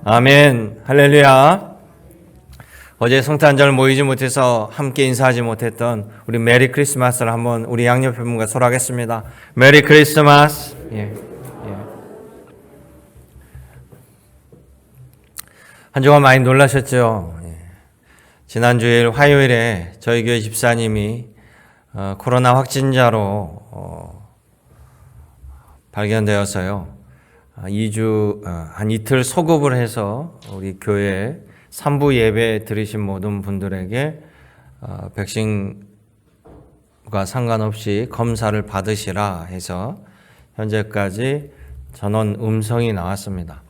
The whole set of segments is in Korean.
아멘. 할렐루야. 어제 성탄절 모이지 못해서 함께 인사하지 못했던 우리 메리 크리스마스를 한번 우리 양옆에 분과 소라하겠습니다. 메리 크리스마스. 예. 한 주간 많이 놀라셨죠? 예. 지난주일 화요일에 저희 교회 집사님이 코로나 확진자로 발견되어서요. 한 이틀 소급을 해서 우리 교회 3부 예배 들으신 모든 분들에게 백신과 상관없이 검사를 받으시라 해서 현재까지 전원 음성이 나왔습니다.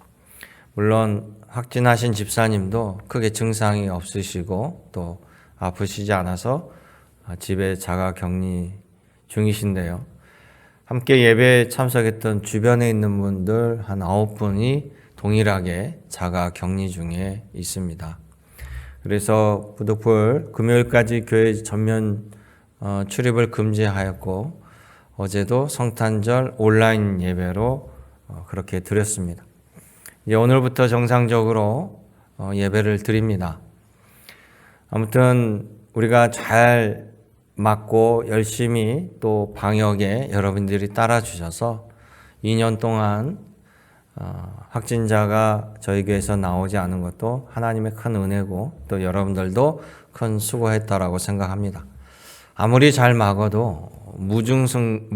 물론 확진하신 집사님도 크게 증상이 없으시고 또 아프시지 않아서 집에 자가 격리 중이신데요. 함께 예배에 참석했던 주변에 있는 분들 한 9분이 동일하게 자가 격리 중에 있습니다. 그래서 부득불 금요일까지 교회 전면 출입을 금지하였고 어제도 성탄절 온라인 예배로 그렇게 드렸습니다. 이제 오늘부터 정상적으로 예배를 드립니다. 아무튼 우리가 잘 맞고 열심히 또 방역에 여러분들이 따라주셔서 2년 동안 확진자가 저희 교회에서 나오지 않은 것도 하나님의 큰 은혜고 또 여러분들도 큰 수고했다라고 생각합니다. 아무리 잘 막아도 무증상은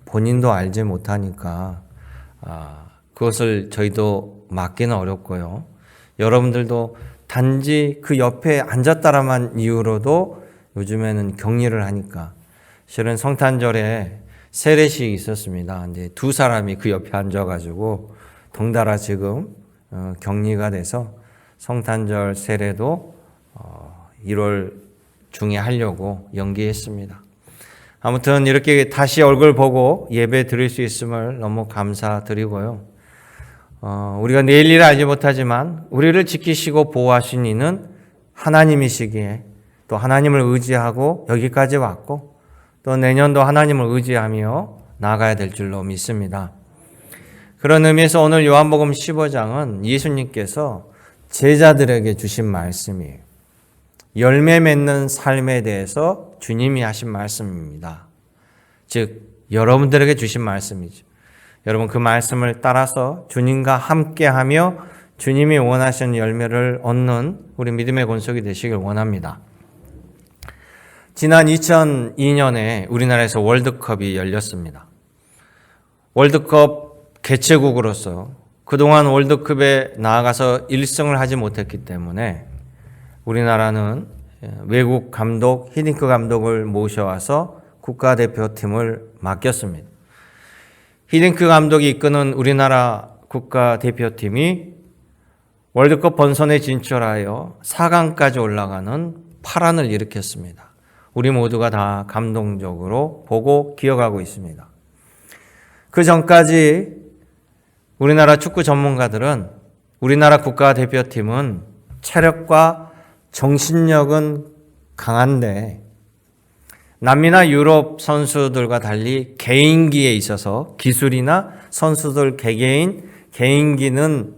본인도 알지 못하니까 그것을 저희도 막기는 어렵고요. 여러분들도 단지 그 옆에 앉았다라만 이유로도 요즘에는 격리를 하니까 실은 성탄절에 세례식이 있었습니다. 이제 두 사람이 그 옆에 앉아가지고 덩달아 지금 격리가 돼서 성탄절 세례도 1월 중에 하려고 연기했습니다. 아무튼 이렇게 다시 얼굴 보고 예배 드릴 수 있음을 너무 감사드리고요. 우리가 내일 일을 알지 못하지만 우리를 지키시고 보호하신 이는 하나님이시기에 또 하나님을 의지하고 여기까지 왔고 또 내년도 하나님을 의지하며 나아가야 될 줄로 믿습니다. 그런 의미에서 오늘 요한복음 15장은 예수님께서 제자들에게 주신 말씀이에요. 열매 맺는 삶에 대해서 주님이 하신 말씀입니다. 즉 여러분들에게 주신 말씀이죠. 여러분 그 말씀을 따라서 주님과 함께하며 주님이 원하시는 열매를 얻는 우리 믿음의 권속이 되시길 원합니다. 지난 2002년에 우리나라에서 월드컵이 열렸습니다. 월드컵 개최국으로서 그동안 월드컵에 나아가서 1승을 하지 못했기 때문에 우리나라는 외국 감독, 히딩크 감독을 모셔와서 국가대표팀을 맡겼습니다. 히딩크 감독이 이끄는 우리나라 국가대표팀이 월드컵 본선에 진출하여 4강까지 올라가는 파란을 일으켰습니다. 우리 모두가 다 감동적으로 보고 기억하고 있습니다. 그 전까지 우리나라 축구 전문가들은 우리나라 국가대표팀은 체력과 정신력은 강한데 남미나 유럽 선수들과 달리 개인기에 있어서 기술이나 선수들 개인기는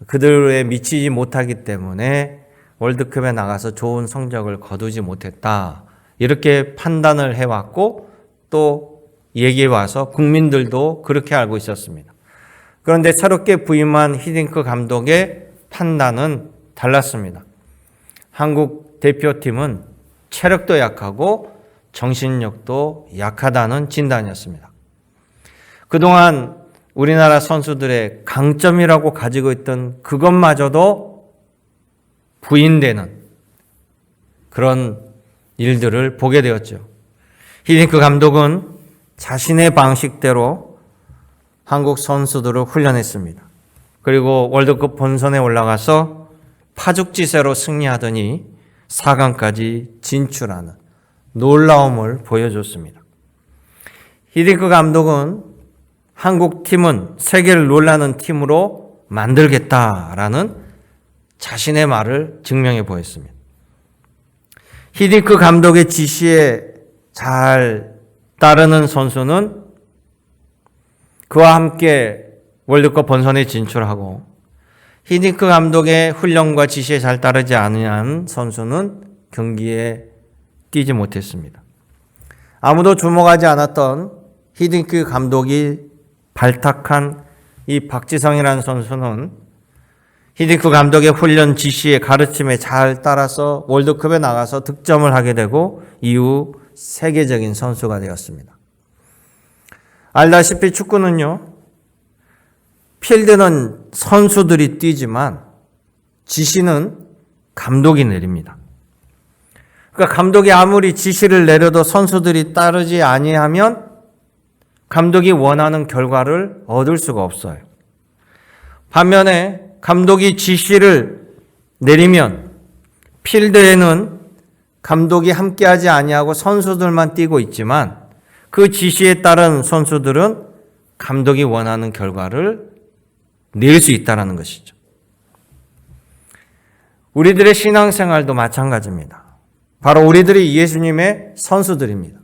그들에 미치지 못하기 때문에 월드컵에 나가서 좋은 성적을 거두지 못했다. 이렇게 판단을 해왔고 또 얘기해 와서 국민들도 그렇게 알고 있었습니다. 그런데 새롭게 부임한 히딩크 감독의 판단은 달랐습니다. 한국 대표팀은 체력도 약하고 정신력도 약하다는 진단이었습니다. 그동안 우리나라 선수들의 강점이라고 가지고 있던 그것마저도 부인되는 그런 일들을 보게 되었죠. 히딩크 감독은 자신의 방식대로 한국 선수들을 훈련했습니다. 그리고 월드컵 본선에 올라가서 파죽지세로 승리하더니 4강까지 진출하는 놀라움을 보여줬습니다. 히딩크 감독은 한국 팀은 세계를 놀라는 팀으로 만들겠다라는 자신의 말을 증명해 보였습니다. 히딩크 감독의 지시에 잘 따르는 선수는 그와 함께 월드컵 본선에 진출하고 히딩크 감독의 훈련과 지시에 잘 따르지 않은 선수는 경기에 뛰지 못했습니다. 아무도 주목하지 않았던 히딩크 감독이 발탁한 이 박지성이라는 선수는 히딩크 감독의 훈련 지시에 가르침에 잘 따라서 월드컵에 나가서 득점을 하게 되고 이후 세계적인 선수가 되었습니다. 알다시피 축구는요, 필드는 선수들이 뛰지만 지시는 감독이 내립니다. 그러니까 감독이 아무리 지시를 내려도 선수들이 따르지 아니하면 감독이 원하는 결과를 얻을 수가 없어요. 반면에 감독이 지시를 내리면 필드에는 감독이 함께하지 아니하고 선수들만 뛰고 있지만 그 지시에 따른 선수들은 감독이 원하는 결과를 낼 수 있다는 것이죠. 우리들의 신앙생활도 마찬가지입니다. 바로 우리들이 예수님의 선수들입니다.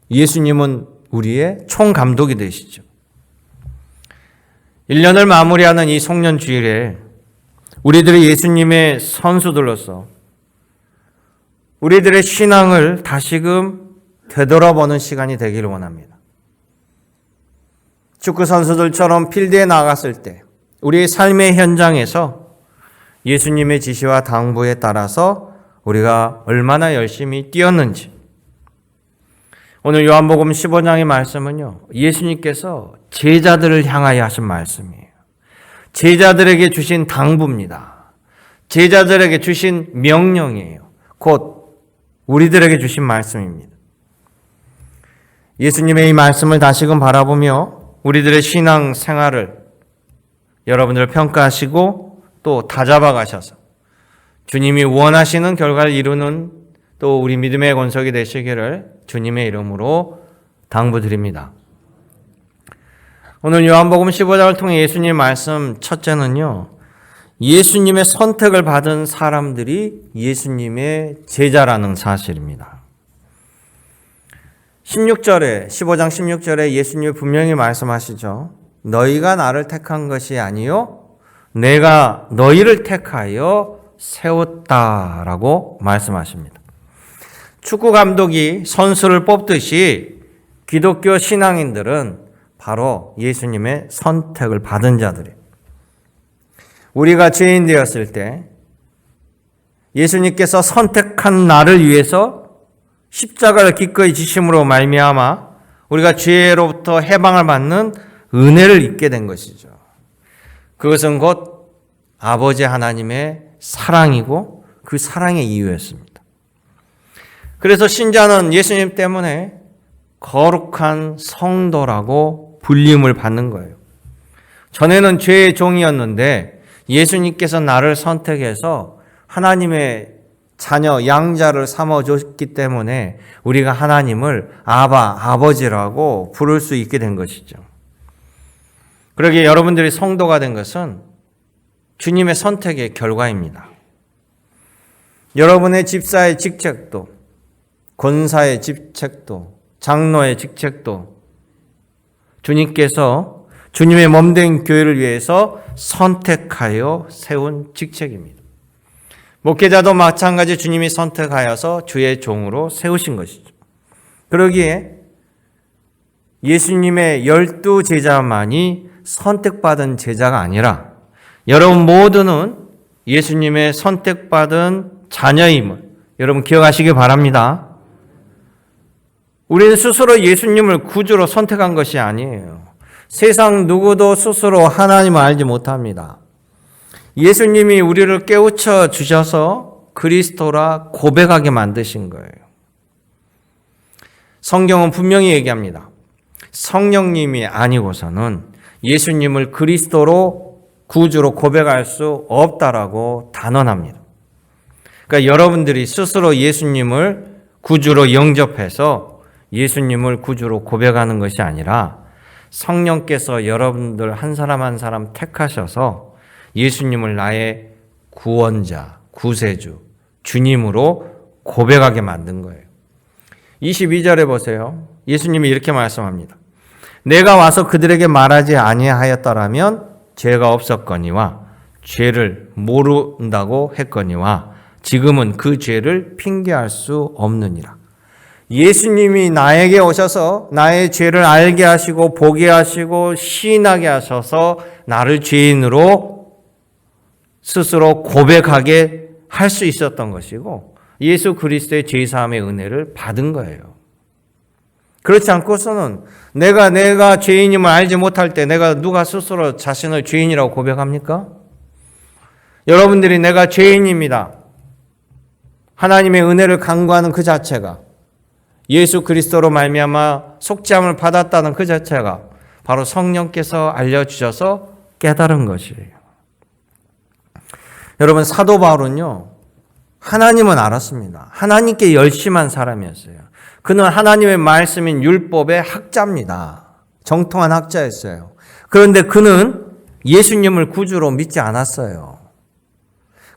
예수님은 우리의 총감독이 되시죠. 1년을 마무리하는 이 송년주일에 우리들이 예수님의 선수들로서 우리들의 신앙을 다시금 되돌아보는 시간이 되기를 원합니다. 축구 선수들처럼 필드에 나갔을 때 우리의 삶의 현장에서 예수님의 지시와 당부에 따라서 우리가 얼마나 열심히 뛰었는지, 오늘 요한복음 15장의 말씀은요, 예수님께서 제자들을 향하여 하신 말씀이에요. 제자들에게 주신 당부입니다. 제자들에게 주신 명령이에요. 곧 우리들에게 주신 말씀입니다. 예수님의 이 말씀을 다시금 바라보며 우리들의 신앙 생활을 여러분들 평가하시고 또 다잡아 가셔서 주님이 원하시는 결과를 이루는 또 우리 믿음의 권석이 되시기를 주님의 이름으로 당부드립니다. 오늘 요한복음 15장을 통해 예수님의 말씀 첫째는요, 예수님의 선택을 받은 사람들이 예수님의 제자라는 사실입니다. 15장 16절에 예수님이 분명히 말씀하시죠. 너희가 나를 택한 것이 아니요 내가 너희를 택하여 세웠다라고 말씀하십니다. 축구 감독이 선수를 뽑듯이 기독교 신앙인들은 바로 예수님의 선택을 받은 자들이에요. 우리가 죄인 되었을 때 예수님께서 선택한 나를 위해서 십자가를 기꺼이 지심으로 말미암아 우리가 죄로부터 해방을 받는 은혜를 입게 된 것이죠. 그것은 곧 아버지 하나님의 사랑이고 그 사랑의 이유였습니다. 그래서 신자는 예수님 때문에 거룩한 성도라고 불림을 받는 거예요. 전에는 죄의 종이었는데 예수님께서 나를 선택해서 하나님의 자녀, 양자를 삼아줬기 때문에 우리가 하나님을 아버지라고 부를 수 있게 된 것이죠. 그러기에 여러분들이 성도가 된 것은 주님의 선택의 결과입니다. 여러분의 집사의 직책도, 권사의 직책도, 장로의 직책도 주님께서 주님의 몸된 교회를 위해서 선택하여 세운 직책입니다. 목회자도 마찬가지 주님이 선택하여서 주의 종으로 세우신 것이죠. 그러기에 예수님의 12 제자만이 선택받은 제자가 아니라 여러분 모두는 예수님의 선택받은 자녀임을 여러분 기억하시기 바랍니다. 우리는 스스로 예수님을 구주로 선택한 것이 아니에요. 세상 누구도 스스로 하나님을 알지 못합니다. 예수님이 우리를 깨우쳐 주셔서 그리스도라 고백하게 만드신 거예요. 성경은 분명히 얘기합니다. 성령님이 아니고서는 예수님을 그리스도로 구주로 고백할 수 없다라고 단언합니다. 그러니까 여러분들이 스스로 예수님을 구주로 영접해서 예수님을 구주로 고백하는 것이 아니라 성령께서 여러분들 한 사람 한 사람 택하셔서 예수님을 나의 구원자, 구세주, 주님으로 고백하게 만든 거예요. 22절에 보세요. 예수님이 이렇게 말씀합니다. 내가 와서 그들에게 말하지 아니하였더라면 죄가 없었거니와 죄를 모른다고 했거니와 지금은 그 죄를 핑계할 수 없느니라. 예수님이 나에게 오셔서 나의 죄를 알게 하시고 보게 하시고 시인하게 하셔서 나를 죄인으로 스스로 고백하게 할 수 있었던 것이고 예수 그리스도의 죄사함의 은혜를 받은 거예요. 그렇지 않고서는 내가 죄인임을 알지 못할 때 내가 누가 스스로 자신을 죄인이라고 고백합니까? 여러분들이 내가 죄인입니다. 하나님의 은혜를 간구하는 그 자체가 예수 그리스도로 말미암아 속죄함을 받았다는 그 자체가 바로 성령께서 알려주셔서 깨달은 것이에요. 여러분 사도 바울은요. 하나님은 알았습니다. 하나님께 열심한 사람이었어요. 그는 하나님의 말씀인 율법의 학자입니다. 정통한 학자였어요. 그런데 그는 예수님을 구주로 믿지 않았어요.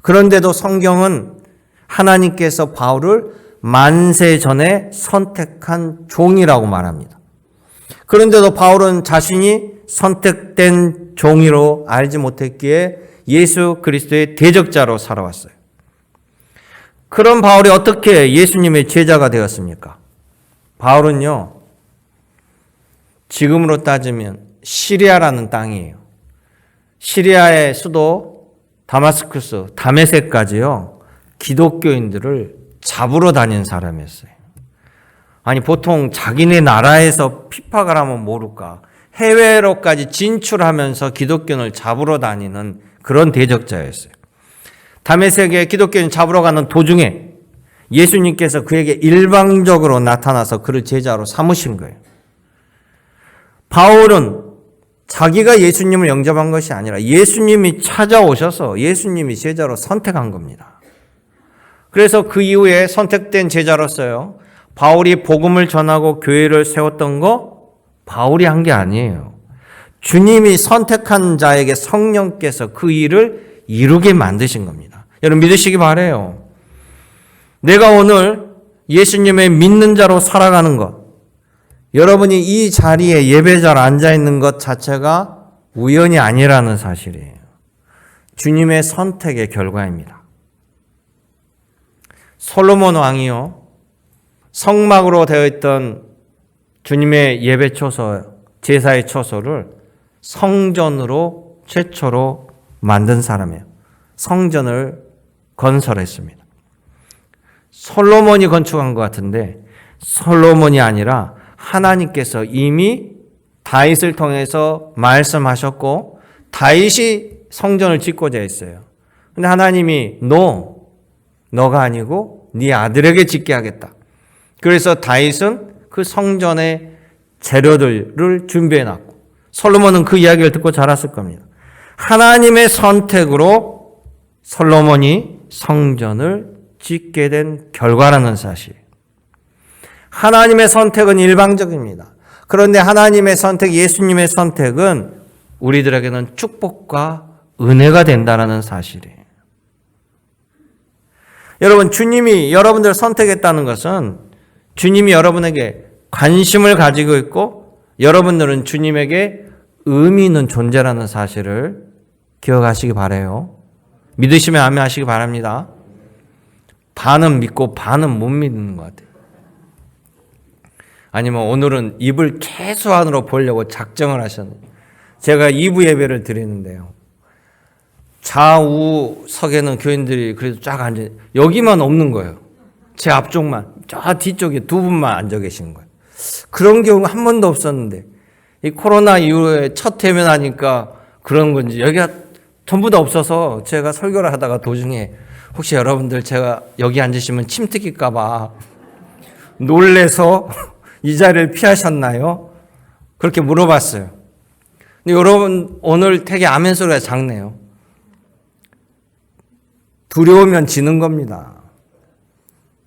그런데도 성경은 하나님께서 바울을 만세 전에 선택한 종이라고 말합니다. 그런데도 바울은 자신이 선택된 종이로 알지 못했기에 예수 그리스도의 대적자로 살아왔어요. 그런 바울이 어떻게 예수님의 제자가 되었습니까? 바울은요, 지금으로 따지면 시리아라는 땅이에요. 시리아의 수도 다마스쿠스, 다메섹까지요, 기독교인들을 잡으러 다닌 사람이었어요. 아니, 보통 자기네 나라에서 핍박을 하면 모를까, 해외로까지 진출하면서 기독교인을 잡으러 다니는 그런 대적자였어요. 다메섹에 기독교인 잡으러 가는 도중에 예수님께서 그에게 일방적으로 나타나서 그를 제자로 삼으신 거예요. 바울은 자기가 예수님을 영접한 것이 아니라 예수님이 찾아오셔서 예수님이 제자로 선택한 겁니다. 그래서 그 이후에 선택된 제자로서요, 바울이 복음을 전하고 교회를 세웠던 거 바울이 한 게 아니에요. 주님이 선택한 자에게 성령께서 그 일을 이루게 만드신 겁니다. 여러분 믿으시기 바라요. 내가 오늘 예수님의 믿는 자로 살아가는 것, 여러분이 이 자리에 예배자로 앉아있는 것 자체가 우연이 아니라는 사실이에요. 주님의 선택의 결과입니다. 솔로몬 왕이요, 성막으로 되어 있던 주님의 예배 초소, 제사의 초소를 성전으로 최초로 만든 사람이에요. 성전을 건설했습니다. 솔로몬이 건축한 것 같은데 솔로몬이 아니라 하나님께서 이미 다윗을 통해서 말씀하셨고 다윗이 성전을 짓고자 했어요. 근데 하나님이 너가 아니고 네 아들에게 짓게 하겠다. 그래서 다윗은 그 성전의 재료들을 준비해 놨고 솔로몬은 그 이야기를 듣고 자랐을 겁니다. 하나님의 선택으로 솔로몬이 성전을 짓게 된 결과라는 사실. 하나님의 선택은 일방적입니다. 그런데 하나님의 선택, 예수님의 선택은 우리들에게는 축복과 은혜가 된다는 사실이에요. 여러분, 주님이 여러분들을 선택했다는 것은 주님이 여러분에게 관심을 가지고 있고 여러분들은 주님에게 의미 있는 존재라는 사실을 기억하시기 바라요. 믿으시면 아멘 하시기 바랍니다. 반은 믿고 반은 못 믿는 것 같아요. 아니면 오늘은 입을 최소한으로 보려고 작정을 하셨네요. 제가 2부 예배를 드리는데요. 좌우석에는 교인들이 그래도 쫙 앉아, 여기만 없는 거예요. 제 앞쪽만, 저 뒤쪽에 두 분만 앉아 계신 거예요. 그런 경우가 한 번도 없었는데, 이 코로나 이후에 첫 해면하니까 그런 건지, 여기가 전부 다 없어서 제가 설교를 하다가 도중에 혹시 여러분들 제가 여기 앉으시면 침 튀길까봐 놀래서 이 자리를 피하셨나요? 그렇게 물어봤어요. 근데 여러분, 오늘 되게 아멘 소리가 작네요. 두려우면 지는 겁니다.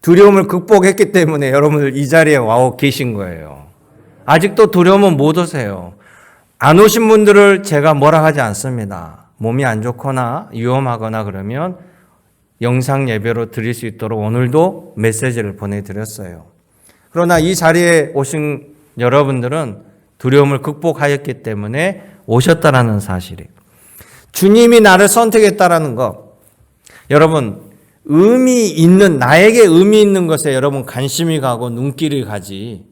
두려움을 극복했기 때문에 여러분들 이 자리에 와 계신 거예요. 아직도 두려움은 못 오세요. 안 오신 분들을 제가 뭐라 하지 않습니다. 몸이 안 좋거나 위험하거나 그러면 영상 예배로 드릴 수 있도록 오늘도 메시지를 보내드렸어요. 그러나 이 자리에 오신 여러분들은 두려움을 극복하였기 때문에 오셨다라는 사실이에요. 주님이 나를 선택했다라는 것. 여러분, 나에게 의미 있는 것에 여러분 관심이 가고 눈길이 가지,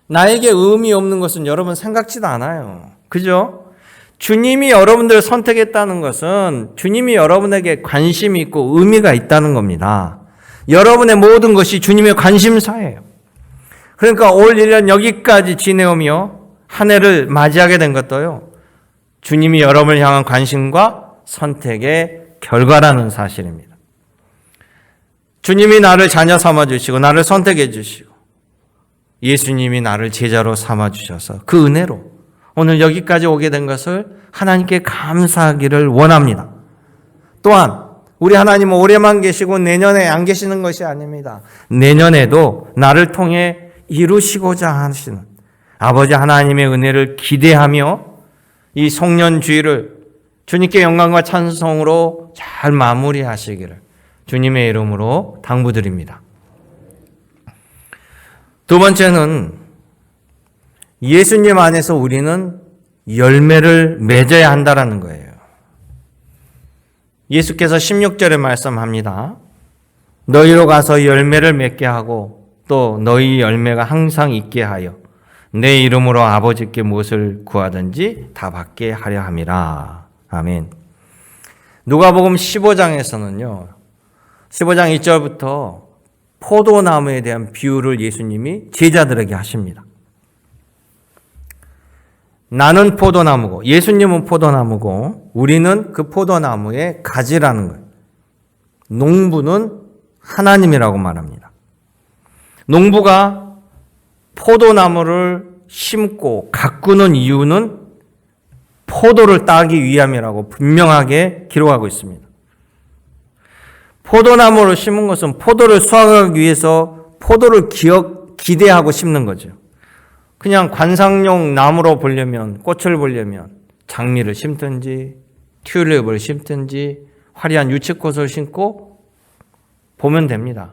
나에게 의미 없는 것은 여러분 생각지도 않아요. 그죠? 주님이 여러분들을 선택했다는 것은 주님이 여러분에게 관심이 있고 의미가 있다는 겁니다. 여러분의 모든 것이 주님의 관심사예요. 그러니까 올 1년 여기까지 지내오며 한 해를 맞이하게 된 것도요, 주님이 여러분을 향한 관심과 선택의 결과라는 사실입니다. 주님이 나를 자녀 삼아주시고 나를 선택해 주시고 예수님이 나를 제자로 삼아주셔서 그 은혜로 오늘 여기까지 오게 된 것을 하나님께 감사하기를 원합니다. 또한 우리 하나님은 올해만 계시고 내년에 안 계시는 것이 아닙니다. 내년에도 나를 통해 이루시고자 하시는 아버지 하나님의 은혜를 기대하며 이 송년주일을 주님께 영광과 찬송으로 잘 마무리하시기를 주님의 이름으로 당부드립니다. 두 번째는 예수님 안에서 우리는 열매를 맺어야 한다는 거예요. 예수께서 16절에 말씀합니다. 너희로 가서 열매를 맺게 하고 또 너희 열매가 항상 있게 하여 내 이름으로 아버지께 무엇을 구하든지 다 받게 하려 함이라. 아멘. 누가복음 15장에서는요. 15장 1절부터 포도나무에 대한 비유를 예수님이 제자들에게 하십니다. 나는 포도나무고 예수님은 포도나무고 우리는 그 포도나무의 가지라는 거예요. 농부는 하나님이라고 말합니다. 농부가 포도나무를 심고 가꾸는 이유는 포도를 따기 위함이라고 분명하게 기록하고 있습니다. 포도나무를 심은 것은 포도를 수확하기 위해서 포도를 기대하고 심는 거죠. 그냥 관상용 나무로 보려면, 꽃을 보려면 장미를 심든지 튤립을 심든지 화려한 유채꽃을 심고 보면 됩니다.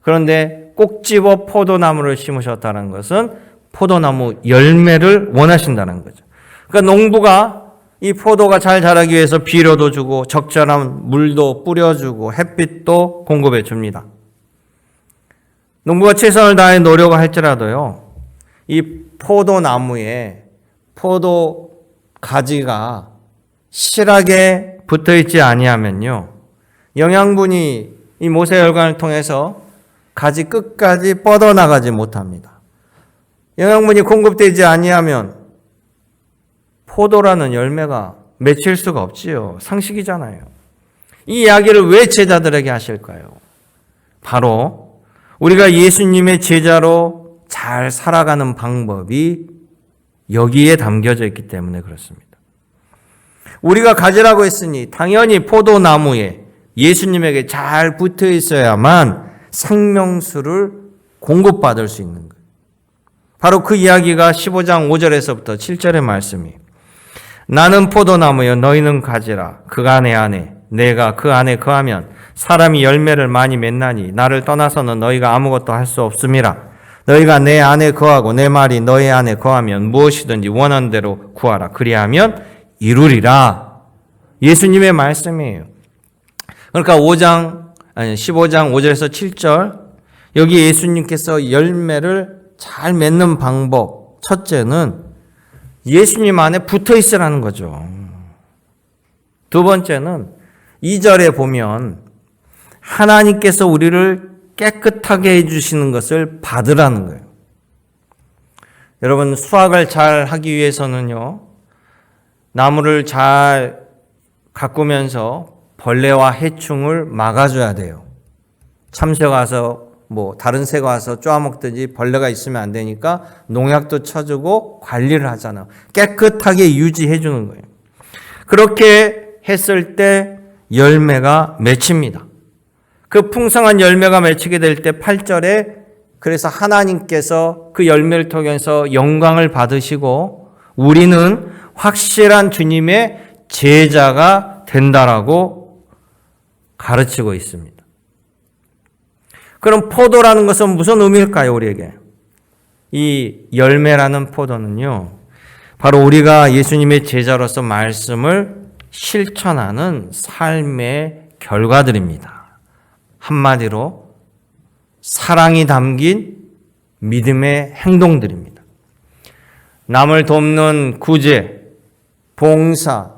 그런데 꼭 집어 포도나무를 심으셨다는 것은 포도나무 열매를 원하신다는 거죠. 그러니까 농부가 이 포도가 잘 자라기 위해서 비료도 주고 적절한 물도 뿌려주고 햇빛도 공급해 줍니다. 농부가 최선을 다해 노력을 할지라도요, 이 포도나무에 포도 가지가 실하게 붙어있지 아니하면요, 영양분이 이 모세혈관을 통해서 가지 끝까지 뻗어나가지 못합니다. 영양분이 공급되지 아니하면 포도라는 열매가 맺힐 수가 없지요. 상식이잖아요. 이 이야기를 왜 제자들에게 하실까요? 바로 우리가 예수님의 제자로 잘 살아가는 방법이 여기에 담겨져 있기 때문에 그렇습니다. 우리가 가지라고 했으니 당연히 포도나무에 예수님에게 잘 붙어 있어야만 생명수를 공급받을 수 있는 거예요. 바로 그 이야기가 15장 5절에서부터 7절의 말씀이에요. 나는 포도나무여 너희는 가지라. 그가 내 안에 내가 그 안에 거하면 사람이 열매를 많이 맺나니 나를 떠나서는 너희가 아무것도 할 수 없음이라. 너희가 내 안에 거하고 내 말이 너희 안에 거하면 무엇이든지 원하는 대로 구하라. 그리하면 이루리라. 예수님의 말씀이에요. 그러니까 15장 5절에서 7절 여기 예수님께서 열매를 잘 맺는 방법, 첫째는 예수님 안에 붙어 있으라는 거죠. 두 번째는 2절에 보면 하나님께서 우리를 깨끗하게 해주시는 것을 받으라는 거예요. 여러분, 수확을 잘 하기 위해서는요, 나무를 잘 가꾸면서 벌레와 해충을 막아줘야 돼요. 참새가 와서 다른 새가 와서 쪼아먹든지 벌레가 있으면 안 되니까 농약도 쳐주고 관리를 하잖아요. 깨끗하게 유지해 주는 거예요. 그렇게 했을 때 열매가 맺힙니다. 그 풍성한 열매가 맺히게 될 때 8절에 그래서 하나님께서 그 열매를 통해서 영광을 받으시고 우리는 확실한 주님의 제자가 된다라고 가르치고 있습니다. 그럼 포도라는 것은 무슨 의미일까요, 우리에게? 이 열매라는 포도는요, 바로 우리가 예수님의 제자로서 말씀을 실천하는 삶의 결과들입니다. 한마디로 사랑이 담긴 믿음의 행동들입니다. 남을 돕는 구제, 봉사,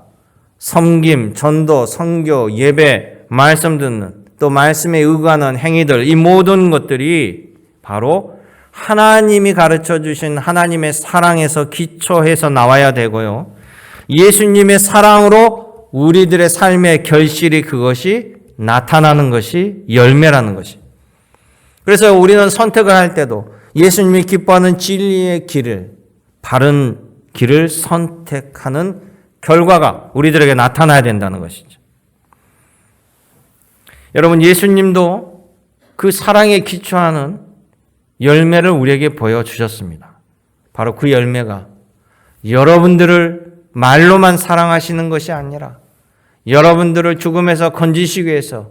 섬김, 전도, 선교, 예배, 말씀 듣는, 또 말씀에 의거하는 행위들, 이 모든 것들이 바로 하나님이 가르쳐 주신 하나님의 사랑에서 기초해서 나와야 되고요. 예수님의 사랑으로 우리들의 삶의 결실이 그것이 나타나는 것이 열매라는 것이. 그래서 우리는 선택을 할 때도 예수님이 기뻐하는 진리의 길을, 바른 길을 선택하는 결과가 우리들에게 나타나야 된다는 것이죠. 여러분, 예수님도 그 사랑에 기초하는 열매를 우리에게 보여주셨습니다. 바로 그 열매가 여러분들을 말로만 사랑하시는 것이 아니라 여러분들을 죽음에서 건지시기 위해서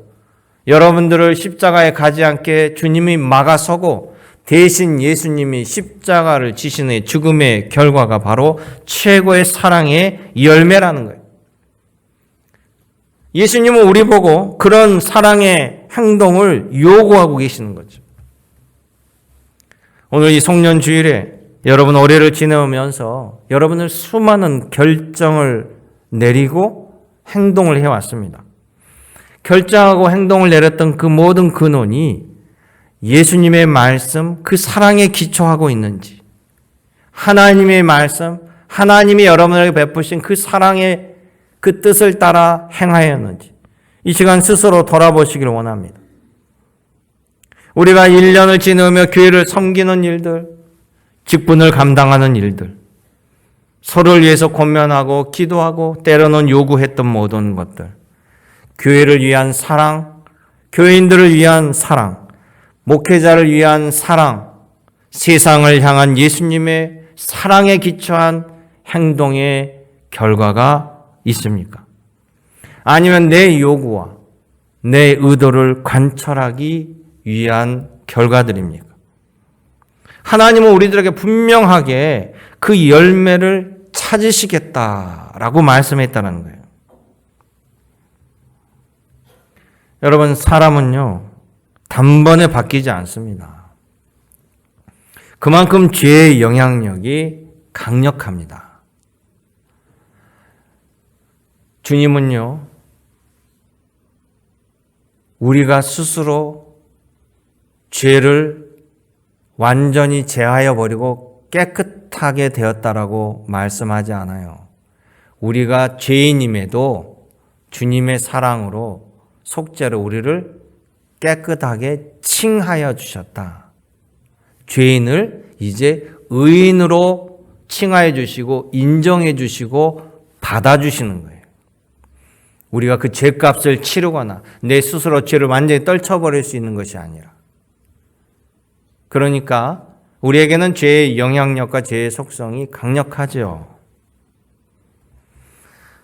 여러분들을 십자가에 가지 않게 주님이 막아서고 대신 예수님이 십자가를 지시는 죽음의 결과가 바로 최고의 사랑의 열매라는 거예요. 예수님은 우리 보고 그런 사랑의 행동을 요구하고 계시는 거죠. 오늘 이 송년주일에 여러분 올해를 지내오면서 여러분은 수많은 결정을 내리고 행동을 해왔습니다. 결정하고 행동을 내렸던 그 모든 근원이 예수님의 말씀, 그 사랑에 기초하고 있는지, 하나님의 말씀, 하나님이 여러분에게 베푸신 그 사랑의 그 뜻을 따라 행하였는지 이 시간 스스로 돌아보시기를 원합니다. 우리가 1년을 지내며 교회를 섬기는 일들, 직분을 감당하는 일들, 서로를 위해서 권면하고 기도하고 때로는 요구했던 모든 것들, 교회를 위한 사랑, 교인들을 위한 사랑, 목회자를 위한 사랑, 세상을 향한 예수님의 사랑에 기초한 행동의 결과가 있습니까? 아니면 내 요구와 내 의도를 관철하기 위한 결과들입니까? 하나님은 우리들에게 분명하게 그 열매를 찾으시겠다라고 말씀했다는 거예요. 여러분, 사람은요, 단번에 바뀌지 않습니다. 그만큼 죄의 영향력이 강력합니다. 주님은요, 우리가 스스로 죄를 완전히 제하여 버리고 깨끗하게 되었다라고 말씀하지 않아요. 우리가 죄인임에도 주님의 사랑으로 속죄로 우리를 깨끗하게 칭하여 주셨다. 죄인을 이제 의인으로 칭하여 주시고 인정해 주시고 받아주시는 거예요. 우리가 그 죄값을 치르거나 내 스스로 죄를 완전히 떨쳐버릴 수 있는 것이 아니라, 그러니까 우리에게는 죄의 영향력과 죄의 속성이 강력하죠.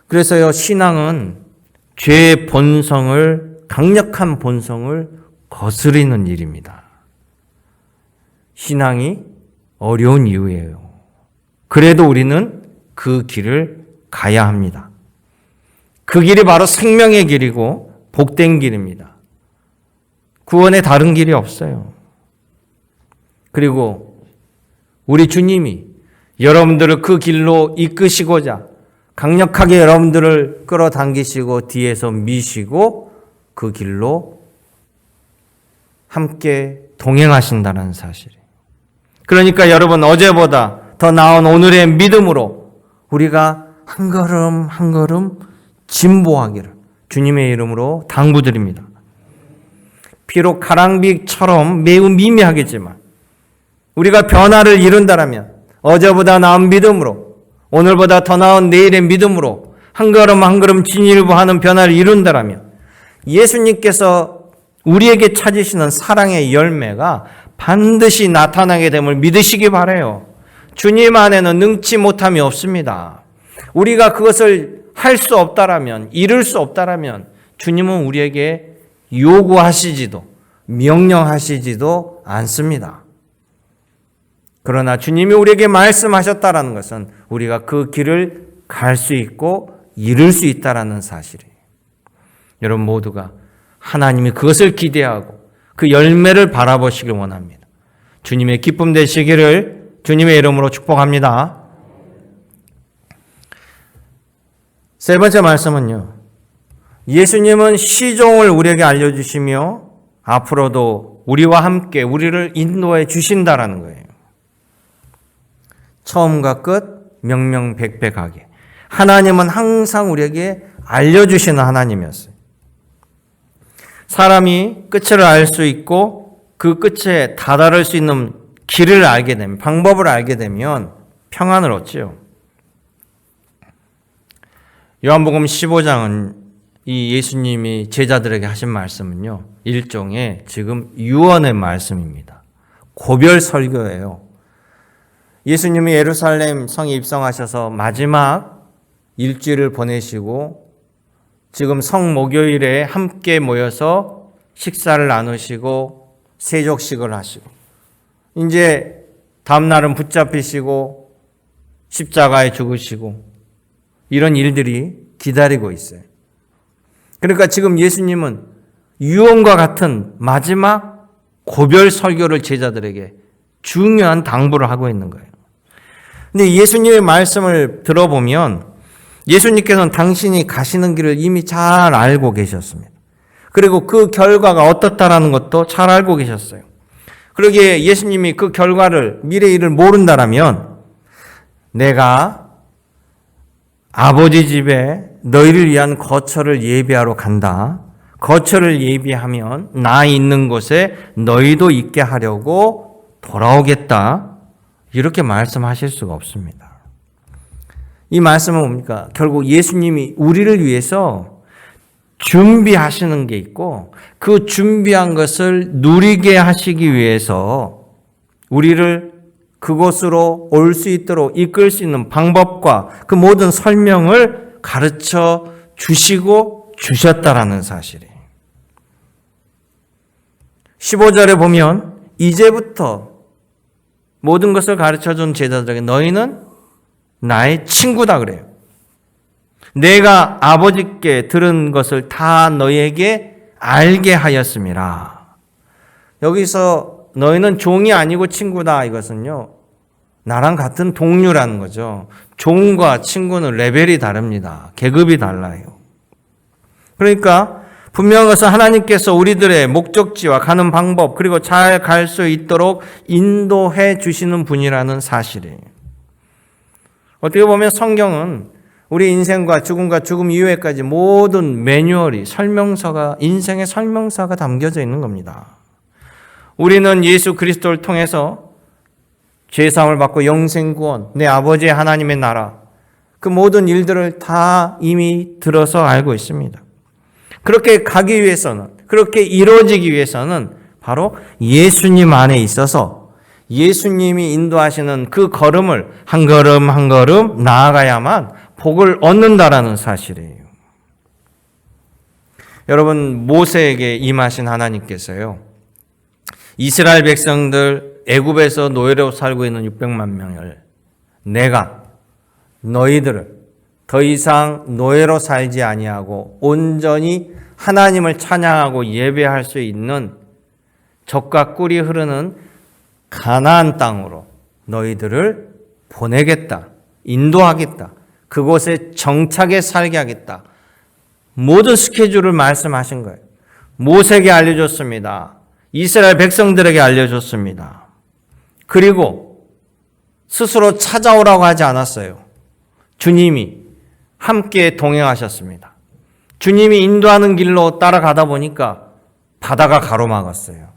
그래서요, 신앙은 죄의 본성을, 강력한 본성을 거스리는 일입니다. 신앙이 어려운 이유예요. 그래도 우리는 그 길을 가야 합니다. 그 길이 바로 생명의 길이고 복된 길입니다. 구원의 다른 길이 없어요. 그리고 우리 주님이 여러분들을 그 길로 이끄시고자 강력하게 여러분들을 끌어당기시고 뒤에서 미시고 그 길로 함께 동행하신다는 사실이에요. 그러니까 여러분, 어제보다 더 나은 오늘의 믿음으로 우리가 한 걸음 한 걸음 진보하기를 주님의 이름으로 당부드립니다. 비록 가랑비처럼 매우 미미하겠지만 우리가 변화를 이룬다라면 어제보다 나은 믿음으로, 오늘보다 더 나은 내일의 믿음으로 한 걸음 한 걸음 진일보하는 변화를 이룬다라면 예수님께서 우리에게 찾으시는 사랑의 열매가 반드시 나타나게 됨을 믿으시기 바라요. 주님 안에는 능치 못함이 없습니다. 우리가 그것을 할 수 없다라면, 이룰 수 없다라면 주님은 우리에게 요구하시지도 명령하시지도 않습니다. 그러나 주님이 우리에게 말씀하셨다라는 것은 우리가 그 길을 갈 수 있고 이룰 수 있다라는 사실이에요. 여러분 모두가 하나님이 그것을 기대하고 그 열매를 바라보시길 원합니다. 주님의 기쁨 되시기를 주님의 이름으로 축복합니다. 세 번째 말씀은요. 예수님은 시종을 우리에게 알려주시며 앞으로도 우리와 함께 우리를 인도해 주신다라는 거예요. 처음과 끝 명명백백하게. 하나님은 항상 우리에게 알려주시는 하나님이었어요. 사람이 끝을 알 수 있고 그 끝에 다다를 수 있는 길을 알게 되면, 방법을 알게 되면 평안을 얻지요. 요한복음 15장은 이 예수님이 제자들에게 하신 말씀은요, 일종의 지금 유언의 말씀입니다. 고별 설교예요. 예수님이 예루살렘 성에 입성하셔서 마지막 일주일을 보내시고 지금 성목요일에 함께 모여서 식사를 나누시고 세족식을 하시고 이제 다음날은 붙잡히시고 십자가에 죽으시고 이런 일들이 기다리고 있어요. 그러니까 지금 예수님은 유언과 같은 마지막 고별 설교를 제자들에게 중요한 당부를 하고 있는 거예요. 근데 예수님의 말씀을 들어보면 예수님께서는 당신이 가시는 길을 이미 잘 알고 계셨습니다. 그리고 그 결과가 어떻다라는 것도 잘 알고 계셨어요. 그러기에 예수님이 그 결과를, 미래 일을 모른다라면 내가 아버지 집에 너희를 위한 거처를 예비하러 간다. 거처를 예비하면 나 있는 곳에 너희도 있게 하려고 돌아오겠다. 이렇게 말씀하실 수가 없습니다. 이 말씀은 뭡니까? 결국 예수님이 우리를 위해서 준비하시는 게 있고 그 준비한 것을 누리게 하시기 위해서 우리를 그곳으로 올 수 있도록 이끌 수 있는 방법과 그 모든 설명을 가르쳐 주시고 주셨다라는 사실이에요. 15절에 보면 이제부터 모든 것을 가르쳐 준 제자들에게 너희는 나의 친구다 그래요. 내가 아버지께 들은 것을 다 너희에게 알게 하였음이라. 여기서 너희는 종이 아니고 친구다 이것은요, 나랑 같은 동료라는 거죠. 종과 친구는 레벨이 다릅니다. 계급이 달라요. 그러니까 분명한 것은 하나님께서 우리들의 목적지와 가는 방법 그리고 잘 갈 수 있도록 인도해 주시는 분이라는 사실이에요. 어떻게 보면 성경은 우리 인생과 죽음 이후에까지 모든 매뉴얼이 설명서가, 인생의 설명서가 담겨져 있는 겁니다. 우리는 예수 그리스도를 통해서 죄사함을 받고 영생 구원, 내 아버지 하나님의 나라, 그 모든 일들을 다 이미 들어서 알고 있습니다. 그렇게 가기 위해서는, 그렇게 이루어지기 위해서는 바로 예수님 안에 있어서 예수님이 인도하시는 그 걸음을 한 걸음 한 걸음 나아가야만 복을 얻는다라는 사실이에요. 여러분, 모세에게 임하신 하나님께서요, 이스라엘 백성들 애굽에서 노예로 살고 있는 600만 명을 내가 너희들을 더 이상 노예로 살지 아니하고 온전히 하나님을 찬양하고 예배할 수 있는 젖과 꿀이 흐르는 가나안 땅으로 너희들을 보내겠다. 인도하겠다. 그곳에 정착해 살게 하겠다. 모든 스케줄을 말씀하신 거예요. 모세에게 알려줬습니다. 이스라엘 백성들에게 알려줬습니다. 그리고 스스로 찾아오라고 하지 않았어요. 주님이 함께 동행하셨습니다. 주님이 인도하는 길로 따라가다 보니까 바다가 가로막았어요.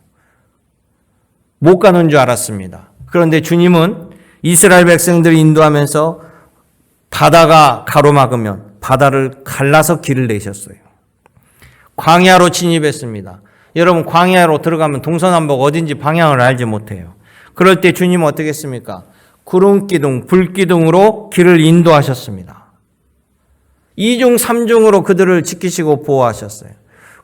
못 가는 줄 알았습니다. 그런데 주님은 이스라엘 백성들을 인도하면서 바다가 가로막으면 바다를 갈라서 길을 내셨어요. 광야로 진입했습니다. 여러분, 광야로 들어가면 동서남북 어딘지 방향을 알지 못해요. 그럴 때 주님은 어떻게 했습니까? 구름기둥, 불기둥으로 길을 인도하셨습니다. 2중, 3중으로 그들을 지키시고 보호하셨어요.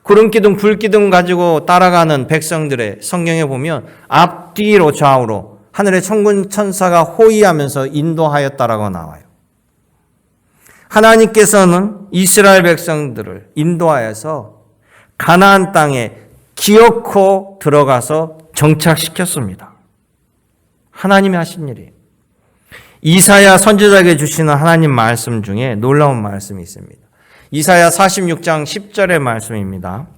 구름기둥, 불기둥 가지고 따라가는 백성들의 성경에 보면 앞뒤로 좌우로 하늘의 천군 천사가 호위하면서 인도하였다라고 나와요. 하나님께서는 이스라엘 백성들을 인도하여서 가나안 땅에 기어코 들어가서 정착시켰습니다. 하나님이 하신 일이에요. 이사야 선지자에게 주시는 하나님 말씀 중에 놀라운 말씀이 있습니다. 이사야 46장 10절의 말씀입니다.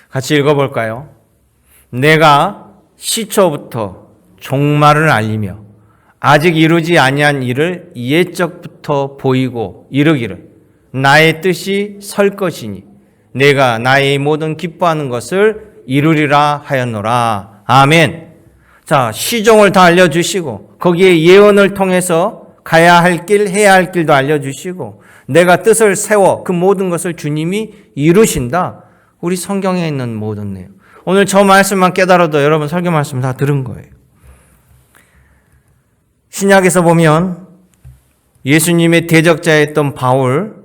같이 읽어볼까요? 내가 시초부터 종말을 알리며 아직 이루지 아니한 일을 옛적부터 보이고 이르기를 나의 뜻이 설 것이니 내가 나의 모든 기뻐하는 것을 이루리라 하였노라. 아멘. 자, 시종을 다 알려주시고 거기에 예언을 통해서 가야 할 길, 해야 할 길도 알려주시고 내가 뜻을 세워 그 모든 것을 주님이 이루신다. 우리 성경에 있는 모든 내용. 오늘 저 말씀만 깨달아도 여러분 설교 말씀 다 들은 거예요. 신약에서 보면 예수님의 대적자였던 바울,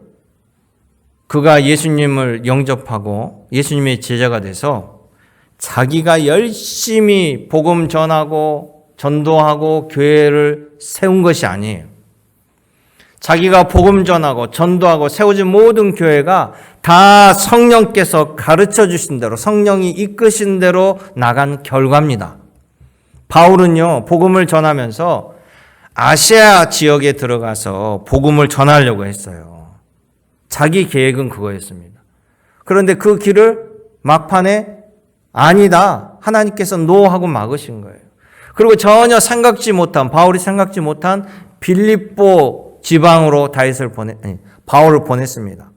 그가 예수님을 영접하고 예수님의 제자가 돼서 자기가 열심히 복음 전하고 전도하고 교회를 세운 것이 아니에요. 자기가 복음 전하고 전도하고 세워진 모든 교회가 다 성령께서 가르쳐 주신 대로 성령이 이끄신 대로 나간 결과입니다. 바울은요, 복음을 전하면서 아시아 지역에 들어가서 복음을 전하려고 했어요. 자기 계획은 그거였습니다. 그런데 그 길을 막판에 아니다, 하나님께서 노하고 막으신 거예요. 그리고 전혀 바울이 생각지 못한 빌립보 지방으로 바울을 보냈습니다.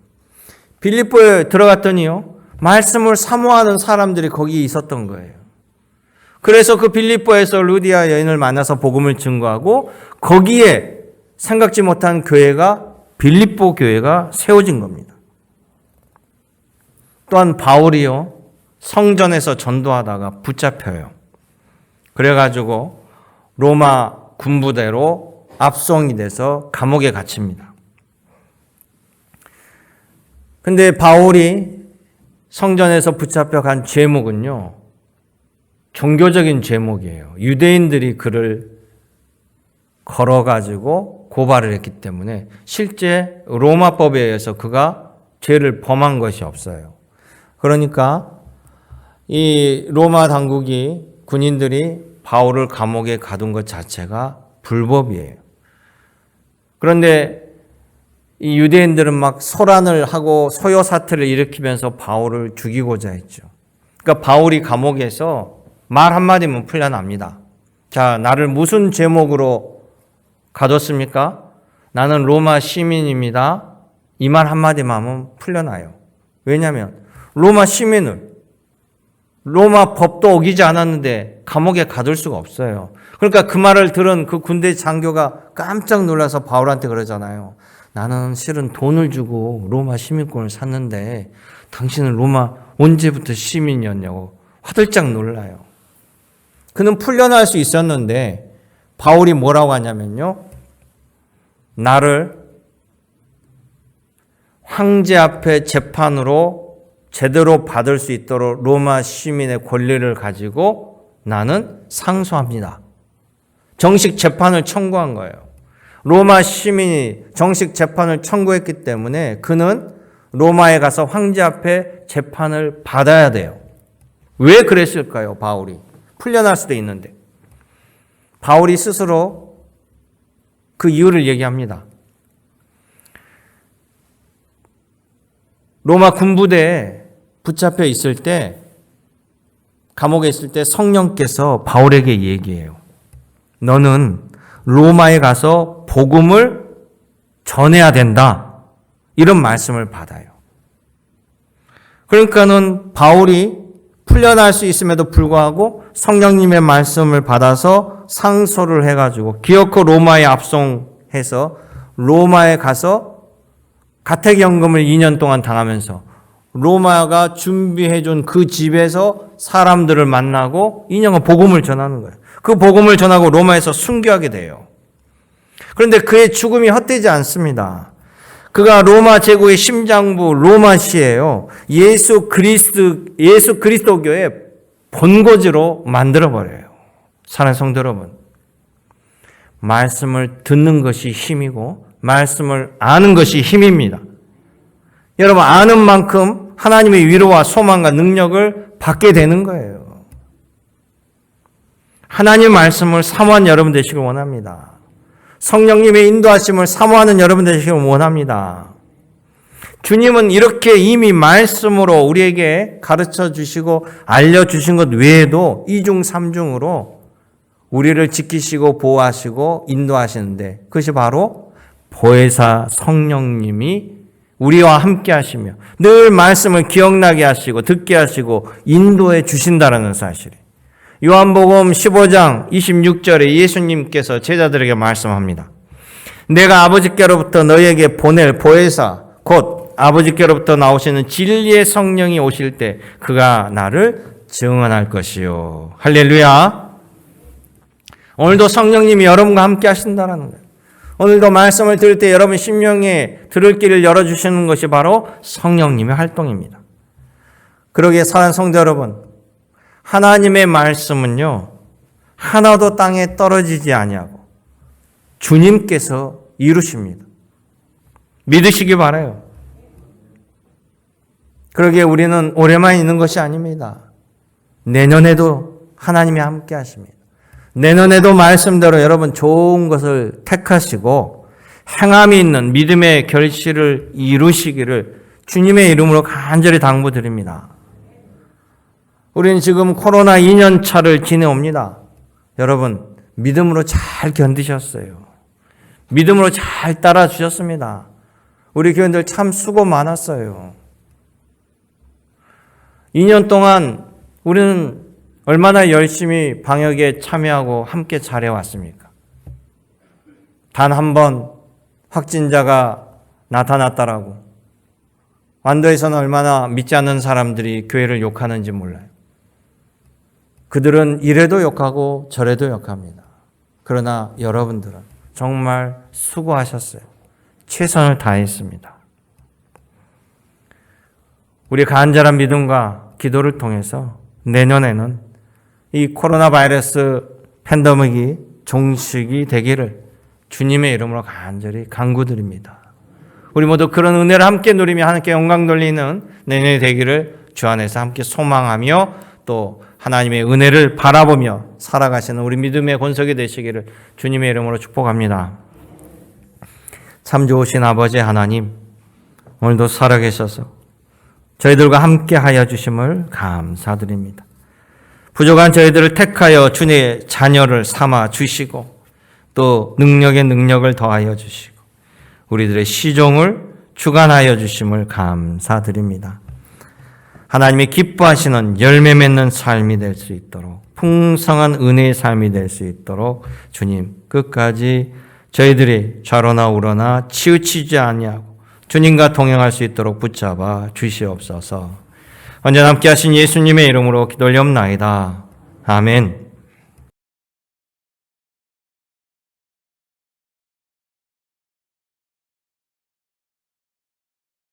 빌립보에 들어갔더니요, 말씀을 사모하는 사람들이 거기 있었던 거예요. 그래서 그 빌립보에서 루디아 여인을 만나서 복음을 증거하고 거기에 생각지 못한 교회가 빌립보 교회가 세워진 겁니다. 또한 바울이요, 성전에서 전도하다가 붙잡혀요. 그래가지고 로마 군부대로 압송이 돼서 감옥에 갇힙니다. 근데 바울이 성전에서 붙잡혀 간 죄목은요, 종교적인 죄목이에요. 유대인들이 그를 걸어가지고 고발을 했기 때문에 실제 로마법에 의해서 그가 죄를 범한 것이 없어요. 그러니까 이 로마 당국이, 군인들이 바울을 감옥에 가둔 것 자체가 불법이에요. 그런데 이 유대인들은 막 소란을 하고 소요 사태를 일으키면서 바울을 죽이고자 했죠. 그러니까 바울이 감옥에서 말 한마디면 풀려납니다. 자, 나를 무슨 제목으로 가뒀습니까? 나는 로마 시민입니다. 이 말 한마디만 하면 풀려나요. 왜냐하면 로마 시민을 로마 법도 어기지 않았는데 감옥에 가둘 수가 없어요. 그러니까 그 말을 들은 그 군대 장교가 깜짝 놀라서 바울한테 그러잖아요. 나는 실은 돈을 주고 로마 시민권을 샀는데 당신은 로마 언제부터 시민이었냐고 화들짝 놀라요. 그는 풀려날 수 있었는데 바울이 뭐라고 하냐면요, 나를 황제 앞에 재판으로 제대로 받을 수 있도록 로마 시민의 권리를 가지고 나는 상소합니다. 정식 재판을 청구한 거예요. 로마 시민이 정식 재판을 청구했기 때문에 그는 로마에 가서 황제 앞에 재판을 받아야 돼요. 왜 그랬을까요, 바울이? 풀려날 수도 있는데. 바울이 스스로 그 이유를 얘기합니다. 로마 군부대에 붙잡혀 있을 때, 감옥에 있을 때 성령께서 바울에게 얘기해요. 너는 로마에 가서 복음을 전해야 된다. 이런 말씀을 받아요. 그러니까는 바울이 풀려날 수 있음에도 불구하고 성령님의 말씀을 받아서 상소를 해가지고 기어코 로마에 압송해서 로마에 가서 가택연금을 2년 동안 당하면서 로마가 준비해준 그 집에서 사람들을 만나고 2년간 복음을 전하는 거예요. 그 복음을 전하고 로마에서 순교하게 돼요. 그런데 그의 죽음이 헛되지 않습니다. 그가 로마 제국의 심장부 로마시예요. 예수 그리스도교의 본거지로 만들어버려요. 사랑하는 성도 여러분, 말씀을 듣는 것이 힘이고 말씀을 아는 것이 힘입니다. 여러분, 아는 만큼 하나님의 위로와 소망과 능력을 받게 되는 거예요. 하나님의 말씀을 사모하는 여러분 되시길 원합니다. 성령님의 인도하심을 사모하는 여러분 되시길 원합니다. 주님은 이렇게 이미 말씀으로 우리에게 가르쳐 주시고 알려주신 것 외에도 이중 삼중으로 우리를 지키시고 보호하시고 인도하시는데, 그것이 바로 보혜사 성령님이 우리와 함께 하시며 늘 말씀을 기억나게 하시고 듣게 하시고 인도해 주신다라는 사실이에요. 요한복음 15장 26절에 예수님께서 제자들에게 말씀합니다. 내가 아버지께로부터 너희에게 보낼 보혜사 곧 아버지께로부터 나오시는 진리의 성령이 오실 때 그가 나를 증언할 것이요. 할렐루야. 오늘도 성령님이 여러분과 함께 하신다는 거예요. 오늘도 말씀을 들을 때 여러분 심령에 들을 길을 열어주시는 것이 바로 성령님의 활동입니다. 그러기에 사랑하는 성도 여러분, 하나님의 말씀은요, 하나도 땅에 떨어지지 아니하고 주님께서 이루십니다. 믿으시기 바라요. 그러기에 우리는 올해만 있는 것이 아닙니다. 내년에도 하나님이 함께 하십니다. 내년에도 말씀대로 여러분 좋은 것을 택하시고 행함이 있는 믿음의 결실을 이루시기를 주님의 이름으로 간절히 당부드립니다. 우리는 지금 코로나 2년 차를 지내옵니다. 여러분, 믿음으로 잘 견디셨어요. 믿음으로 잘 따라주셨습니다. 우리 교인들 참 수고 많았어요. 2년 동안 우리는 얼마나 열심히 방역에 참여하고 함께 잘해왔습니까? 단 한 번 확진자가 나타났다라고 완도에서는 얼마나 믿지 않는 사람들이 교회를 욕하는지 몰라요. 그들은 이래도 욕하고 저래도 욕합니다. 그러나 여러분들은 정말 수고하셨어요. 최선을 다했습니다. 우리 간절한 믿음과 기도를 통해서 내년에는 이 코로나 바이러스 팬데믹이 종식이 되기를 주님의 이름으로 간절히 간구드립니다. 우리 모두 그런 은혜를 함께 누리며 하나님께 영광 돌리는 내년이 되기를 주 안에서 함께 소망하며 또 하나님의 은혜를 바라보며 살아가시는 우리 믿음의 권속이 되시기를 주님의 이름으로 축복합니다. 참 좋으신 아버지 하나님, 오늘도 살아계셔서 저희들과 함께 하여 주심을 감사드립니다. 부족한 저희들을 택하여 주님의 자녀를 삼아 주시고 또 능력에 능력을 더하여 주시고 우리들의 시종을 주관하여 주심을 감사드립니다. 하나님이 기뻐하시는 열매 맺는 삶이 될 수 있도록 풍성한 은혜의 삶이 될 수 있도록 주님 끝까지 저희들이 좌로나 우로나 치우치지 아니하고 주님과 동행할 수 있도록 붙잡아 주시옵소서. 언제나 함께 하신 예수님의 이름으로 기도 올리옵나이다. 아멘.